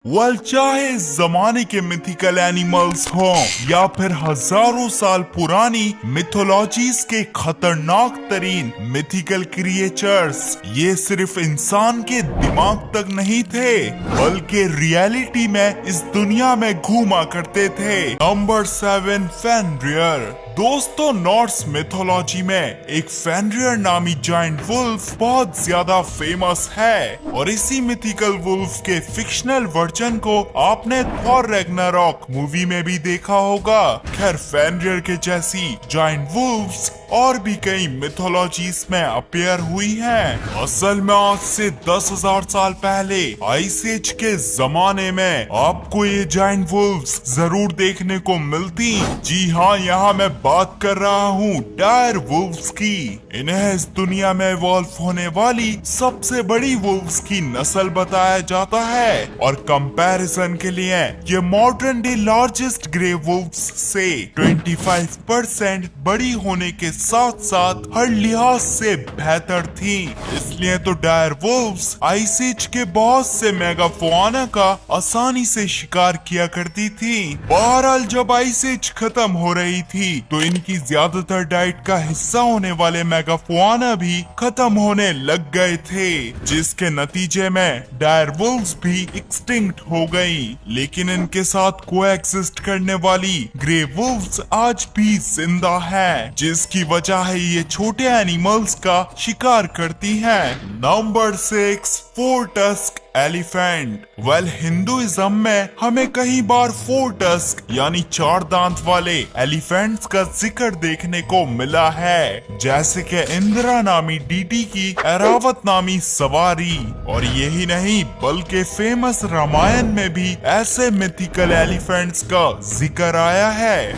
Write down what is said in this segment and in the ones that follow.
चाहे इस जमाने के मिथिकल एनिमल्स हों या फिर हजारों साल पुरानी मिथोलॉजीज के खतरनाक तरीन मिथिकल क्रिएचर्स, ये सिर्फ इंसान के दिमाग तक नहीं थे बल्कि रियलिटी में इस दुनिया में घूमा करते थे। नंबर 7, फेनरियर। दोस्तों, नॉर्स मिथोलॉजी में एक फेनरियर नामी जायंट वुल्फ बहुत ज्यादा फेमस है और इसी मिथिकल वुल्फ के फिक्शनल वर्जन को आपने थॉर रैग्नारॉक मूवी में भी देखा होगा। खैर, फेनरियर के जैसी जायंट वुल्फ्स और भी कई मिथोलॉजीज में अपीयर हुई हैं। असल में आज से 10,000 साल पहले आइस एज के जमाने में आपको ये जायंट वुल्फ्स जरूर देखने को मिलती। जी हाँ, यहाँ मैं बात कर रहा हूँ डायर वुल्फ्स की। इन्हें इस दुनिया में इवॉल्व होने वाली सबसे बड़ी वुल्फ्स की नस्ल बताया जाता है और कंपैरिजन के लिए ये modern day largest grey wolves से 25% बड़ी होने के साथ साथ हर लिहाज से बेहतर थी। इसलिए तो डायर वुल्फ्स आइस एज के बहुत से मेगाफोना का आसानी से शिकार किया करती थी। बहरहाल, जब आइस एज खत्म हो रही थी तो इनकी ज्यादातर डाइट का हिस्सा होने वाले मेगाफोना भी खत्म होने लग गए थे, जिसके नतीजे में डायर वुल्फ्स भी एक्सटिंक्ट हो गई। लेकिन इनके साथ कोएग्जिस्ट करने वाली ग्रे वुल्फ्स आज भी जिंदा है, जिसकी वजह है ये छोटे एनिमल्स का शिकार करती हैं। Number 6, 4 tusk elephant. हिंदुइज्म में हमें कई बार 4 टस्क यानी 4 दांत वाले एलिफेंट्स का जिक्र देखने को मिला है, जैसे कि इंदिरा नामी डीडी की एरावत नामी सवारी। और यही नहीं बल्कि फेमस रामायण में भी ऐसे मिथिकल एलिफेंट्स का जिक्र आया है।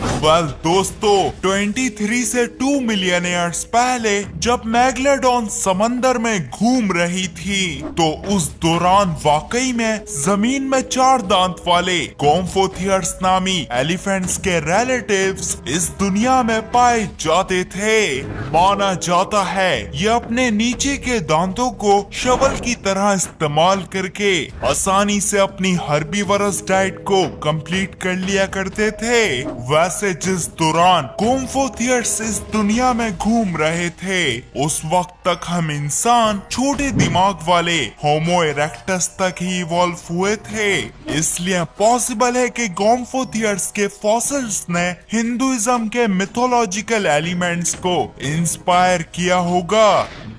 दोस्तों, 23 से 2 मिलियन ईयर्स पहले जब मेगलोडॉन समंदर में घूम रही थी तो उस दौरान वाकई में जमीन में 4 दांत वाले गोम्फोथियर्स नामी एलिफेंट्स के रिलेटिव्स इस दुनिया में पाए जाते थे। माना जाता है ये अपने नीचे के दांतों को शवल की तरह इस्तेमाल करके आसानी से अपनी हर्बीवरस डाइट को कंप्लीट कर लिया करते थे। वैसे जिस दौरान गोम्फोथियर्स इस दुनिया में घूम रहे थे उस वक्त तक हम इंसान छोटे दिमाग वाले होमो इरेक्टस तक ही इवॉल्व हुए थे। इसलिए पॉसिबल है कि गोम्फोथियर्स के फॉसिल्स ने हिंदुइज्म के मिथोलॉजिकल एलिमेंट्स को इंस्पायर किया होगा।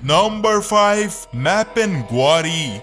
नंबर 5, मैपिनग्वारी।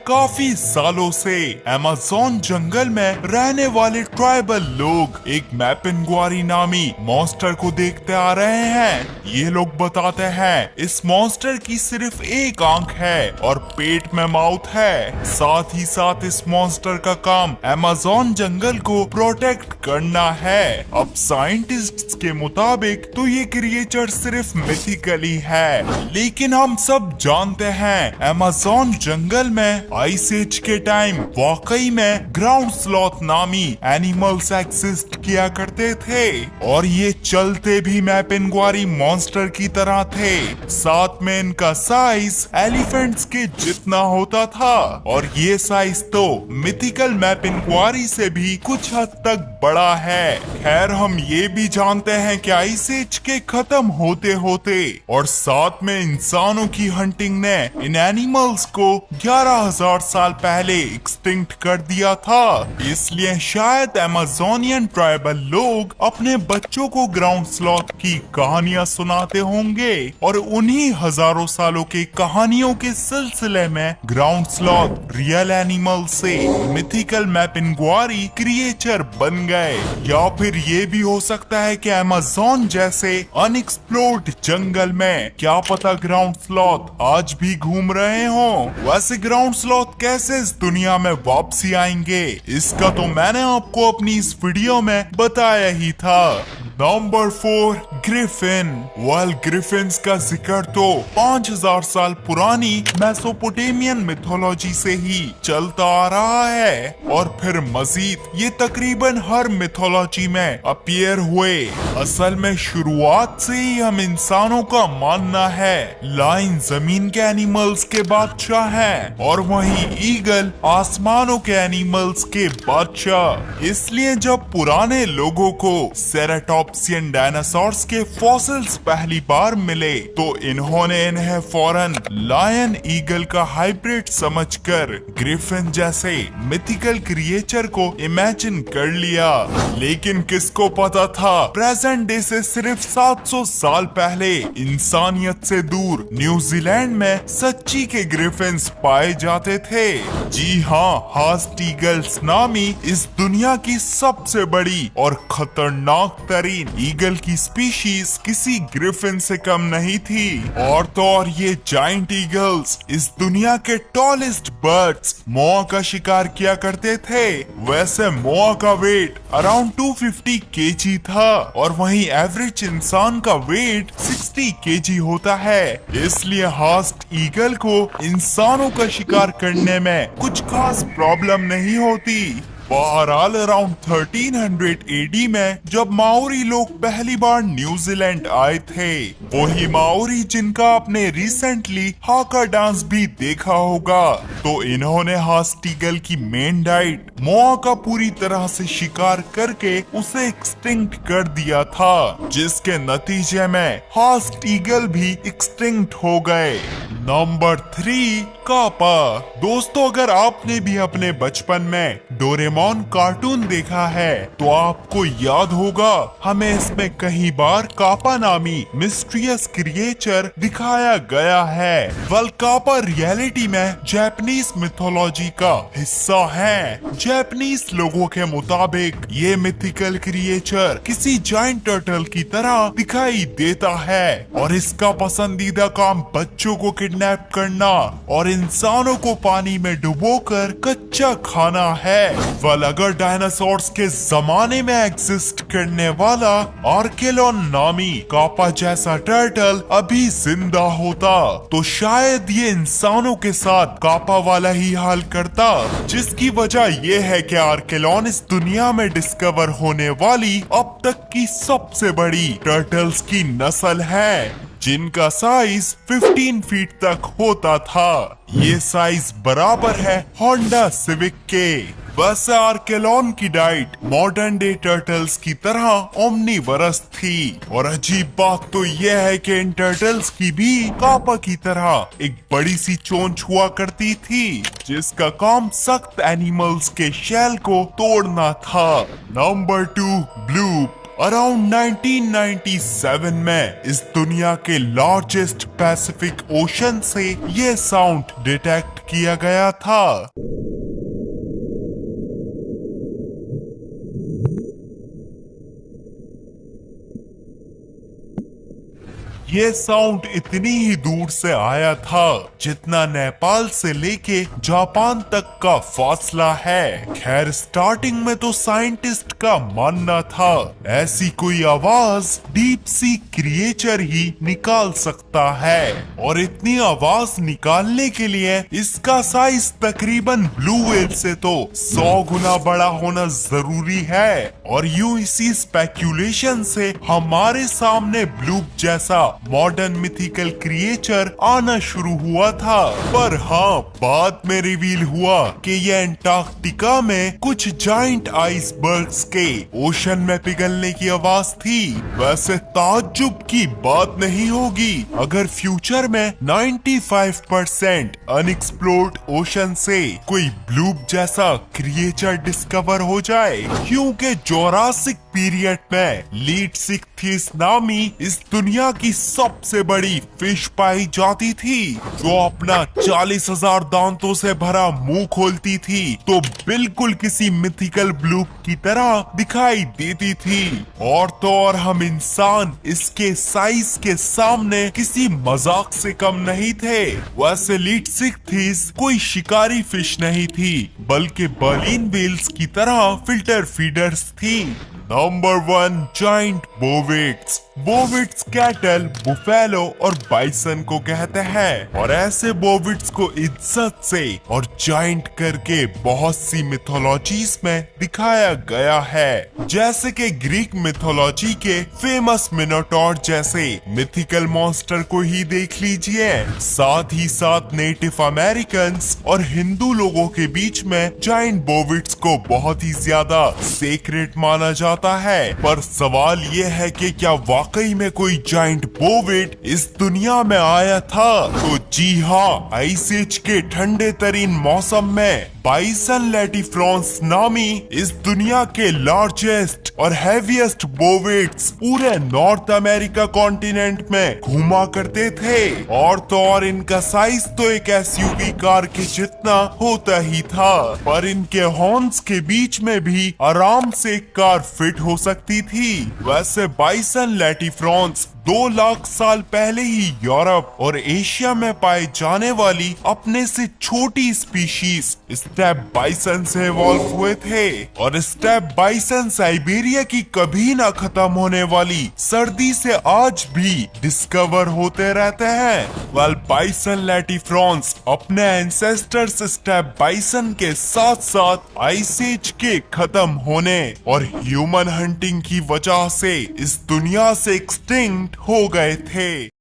काफी सालों से अमेज़न जंगल में रहने वाले ट्राइबल लोग एक मैपिनग्वारी नामी मॉन्स्टर को देखते आ रहे हैं। ये लोग बताते हैं इस मॉन्स्टर की सिर्फ एक आंख है और पेट में माउथ है। साथ ही साथ इस मॉन्स्टर का काम अमेज़न जंगल को प्रोटेक्ट करना है। अब साइंटिस्ट्स के मुताबिक तो ये क्रिएचर सिर्फ मिथिकली है, लेकिन हम सब जानते हैं अमेज़न जंगल में आइस एज के टाइम वाकई में ग्राउंड स्लॉथ नामी एनिमल्स एग्जिस्ट किया करते थे और ये चलते भी मैपिनग्वारी मॉन्स्टर की तरह थे। साथ में इनका साइज एलिफेंट्स के जितना होता था और ये साइज तो मिथिकल मैपिनग्वारी से भी कुछ हद तक बड़ा है। खैर, हम ये भी जानते हैं कि आइस एज के खत्म होते होते और साथ में इंसानों की हंटिंग ने इन एनिमल्स को 11,000 साल पहले एक्सटिंक्ट कर दिया था। इसलिए शायद अमेज़ोनियन ट्राइबल लोग अपने बच्चों को ग्राउंड स्लॉथ की कहानियां सुनाते होंगे और उन्हीं हजारों सालों की कहानियों के सिलसिले में ग्राउंड स्लॉथ रियल एनिमल से मिथिकल मैपिनग्वारी क्रिएचर बन गए। या फिर ये भी हो सकता है कि अमेज़न जैसे अनएक्सप्लोर्ड जंगल में क्या पता ग्राउंड स्लॉथ आज भी घूम रहे हों। वैसे ग्राउंड स्लॉथ कैसे इस दुनिया में वापसी आएंगे, इसका तो मैंने आपको अपनी इस वीडियो में बताया ही था। Number 4, Griffin. वेल, ग्रिफिन्स का जिक्र तो 5000 साल पुरानी मेसोपोटामियन मिथोलॉजी से ही चलता आ रहा है, और फिर मजीद ये तकरीबन हर मिथोलॉजी में अपीयर हुए। असल में शुरुआत से ही हम इंसानों का मानना है लायन जमीन के एनिमल्स के बादशाह हैं, और वहीं ईगल आसमानों के एनिमल्स के बादशाह। इसलिए जब पुराने लोगों को सेराटॉप्सियन डायनासोर्स के फॉसिल्स पहली बार मिले तो इन्होंने इन्हें फौरन लायन ईगल का हाइब्रिड समझकर ग्रिफिन जैसे मिथिकल क्रिएचर को इमेजिन कर लिया। लेकिन किसको पता था प्रेजेंट डे से सिर्फ 700 साल पहले इंसानियत से दूर न्यूजीलैंड में सच्ची के ग्रिफिन्स पाए जाते थे। जी हाँ, हास्ट ईगल्स नामी इस दुनिया की सबसे बड़ी और खतरनाक तरीन ईगल की स्पीशीज किसी ग्रिफिन से कम नहीं थी। और तो और ये जाइंट ईगल्स इस दुनिया के टॉलेस्ट बर्ड्स मोआ का शिकार किया करते थे। वैसे मोआ का वेट अराउंड 250 केजी था, और वहीं एवरेज इंसान का वेट 60 केजी होता है। इसलिए हास्ट ईगल को इंसानों का शिकार करने में कुछ खास प्रॉब्लम नहीं होती। बहरहाल अराउंड 1300 एडी में जब माओरी लोग पहली बार न्यूजीलैंड आए थे, वही माओरी जिनका आपने रिसेंटली हाका डांस भी देखा होगा, तो इन्होंने हास्ट ईगल की मेन डाइट मोआ का पूरी तरह से शिकार करके उसे एक्सटिंक्ट कर दिया था, जिसके नतीजे में हास्ट ईगल भी एक्सटिंक्ट हो गए। नंबर 3, कापा। दोस्तों, अगर आपने भी अपने बचपन में डोरेमोन कार्टून देखा है तो आपको याद होगा हमें इसमें कई बार कापा नामी मिस्टीरियस क्रिएचर दिखाया गया है। वेल, कापा रियलिटी में जापानीज मिथोलॉजी का हिस्सा है। जापानीज लोगों के मुताबिक ये मिथिकल क्रिएचर किसी जायंट टर्टल की तरह दिखाई देता है, और इसका पसंदीदा काम बच्चों को किडनैप करना और इंसानों को पानी में डुबोकर कच्चा खाना है। वेल, अगर डायनासोर्स के जमाने में एग्जिस्ट करने वाला आर्केलॉन नामी कापा जैसा टर्टल अभी जिंदा होता तो शायद ये इंसानों के साथ कापा वाला ही हाल करता, जिसकी वजह ये है कि आर्केलॉन इस दुनिया में डिस्कवर होने वाली अब तक की सबसे बड़ी टर्टल्स की नस्ल है, जिनका साइज 15 फीट तक होता था। ये साइज बराबर है होंडा सिविक के। वैसे आर्केलॉन की डाइट मॉडर्न डे टर्टल्स की तरह ओमनीवरस थी, और अजीब बात तो यह है कि इन टर्टल्स की भी कापा की तरह एक बड़ी सी चोंच हुआ करती थी, जिसका काम सख्त एनिमल्स के शेल को तोड़ना था। Number 2, bloop. अराउंड 1997 में इस दुनिया के लार्जेस्ट पैसिफिक ओशन से ये साउंड डिटेक्ट किया गया था। ये साउंड इतनी ही दूर से आया था जितना नेपाल से लेके जापान तक का फासला है। खैर, स्टार्टिंग में तो साइंटिस्ट का मानना था ऐसी कोई आवाज डीप सी क्रिएचर ही निकाल सकता है, और इतनी आवाज निकालने के लिए इसका साइज तकरीबन ब्लू व्हेल से तो 100 गुना बड़ा होना जरूरी है। और यूं इसी स्पेक्यूलेशन से हमारे सामने ब्लूप जैसा मॉडर्न मिथिकल क्रिएचर आना शुरू हुआ था। पर हाँ, बाद में रिवील हुआ कि ये अंटार्कटिका में कुछ जाइंट आइसबर्ग्स के ओशन में पिघलने की आवाज थी। वैसे ताज्जुब की बात नहीं होगी अगर फ्यूचर में 95% अनएक्सप्लोर्ड ओशन से कोई ब्लूप जैसा क्रिएचर डिस्कवर हो जाए, क्योंकि जोरासिक पीरियड में लीडसिक्थिस नामी इस दुनिया की सबसे बड़ी फिश पाई जाती थी, जो अपना 40,000 दांतों से भरा मुंह खोलती थी तो बिल्कुल किसी मिथिकल ब्लूप की तरह दिखाई देती थी। और तो और हम इंसान इसके साइज के सामने किसी मजाक से कम नहीं थे। वैसे लीडसिक्थिस कोई शिकारी फिश नहीं थी, बल्कि बर्लिन व्हेल्स की तरह फिल्टर फीडर्स थी। Number 1, giant bovids. Bovids cattle, buffalo और बाइसन को कहते हैं और ऐसे बोविड्स को इज्जत से और जाइंट करके बहुत सी मिथोलॉजीज में दिखाया गया है, जैसे कि ग्रीक मिथोलॉजी के फेमस मिनोटॉर जैसे मिथिकल मॉन्स्टर को ही देख लीजिए। साथ ही साथ नेटिव अमेरिकन और हिंदू लोगों के बीच में जाइंट बोविड्स को बहुत ही ज्यादा सेक्रेट माना जाता है। पर सवाल ये है कि क्या वाकई में कोई जाइंट बोविड इस दुनिया में आया था? तो जी हाँ, आइस एज के ठंडे तरीन मौसम में बाइसन लैटीफ्रांस नामी इस दुनिया के लार्जेस्ट और हैवीएस्ट बोविड्स पूरे नॉर्थ अमेरिका कॉन्टिनेंट में घूमा करते थे। और तो और इनका साइज तो एक एसयूवी कार के जितना होता ही था, पर इनके हॉर्न्स के बीच में भी आराम से एक कार फिट हो सकती थी। वैसे बाइसन लैटीफ्रांस 2 लाख साल पहले ही यूरोप और एशिया में पाए जाने वाली अपने से छोटी स्पीशीज स्टेप बाइसन से इवॉल्व हुए थे। और स्टेप बाइसन साइबेरिया की कभी ना खत्म होने वाली सर्दी से आज भी डिस्कवर होते रहते हैं। वेल, बाइसन लैटीफ्रांस अपने एंसेस्टर्स स्टेप बाइसन के साथ साथ आइस एज के खत्म होने और ह्यूमन हंटिंग की वजह से इस दुनिया से एक्सटिंक्ट हो गए थे।